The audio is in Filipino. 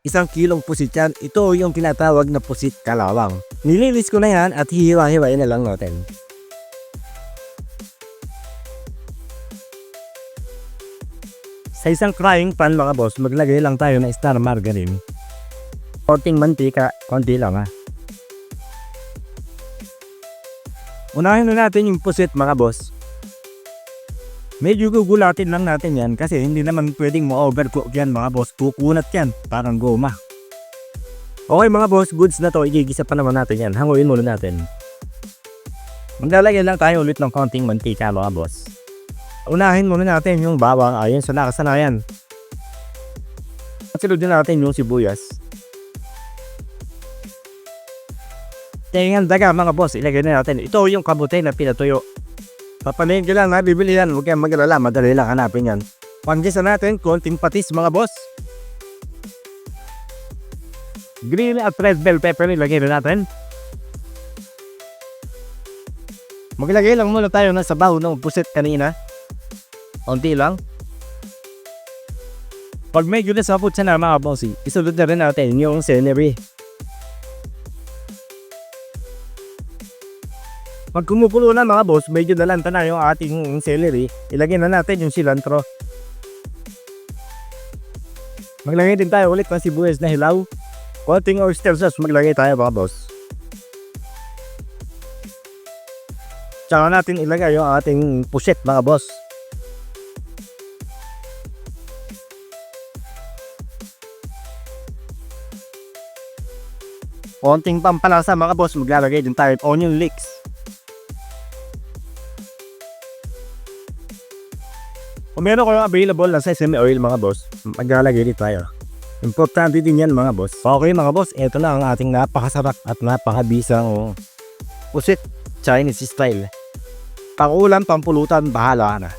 Isang kilong pusit yan. Ito yung tinatawag na pusit kalawang. Nililis ko na yan at hihiwa-hiwain na lang natin. Sa isang frying pan mga boss, maglagay lang tayo ng star margarine. Konting mantika, konti lang ha. Unahin na natin yung pusit mga boss. Medyo gugulatin lang natin yan kasi hindi naman pwedeng ma-overcook yan mga boss. Kukunat yan, parang goma. Okay mga boss, goods na to. Igigisa pa naman natin yan. Hanguin muna natin. Maglalagyan lang tayo ulit ng konting mantika mga boss. Unahin muna natin yung bawang ayon sa nakasanayan. At sunodin natin yung sibuyas. Tingnan daga mga boss, ilagay na natin. Ito yung kamote na pinatuyo. Papanayin ko lang na bibili yan. Huwag kayong mag-alala, madali lang hanapin yan. Panggisa natin, konting patis mga boss. Green at red bell pepper ilagay na natin. Maglagay lang muna tayo ng sabaw ng pusit kanina. Konti lang. Pag medyo nasapot siya na mga bossy, isunod na rin natin yung celery. Pag kumukulo na mga boss, medyo nalanta na yung ating celery, ilagay na natin yung cilantro. Maglagay din tayo ulit ng sibuyas na hilaw. Konting oyster sauce maglagay tayo mga boss. Tsaka natin ilagay yung ating pusit mga boss. Konting pampalasa mga boss, maglalagay din tayo ng onion leeks. Kung meron kayong available na sesame oil mga boss, maglalagay din tayo. Importante din yan mga boss. Okay mga boss, ito na ang ating napakasarap at napakabisang pusit Chinese style. Pangulam, pampulutan, bahala na.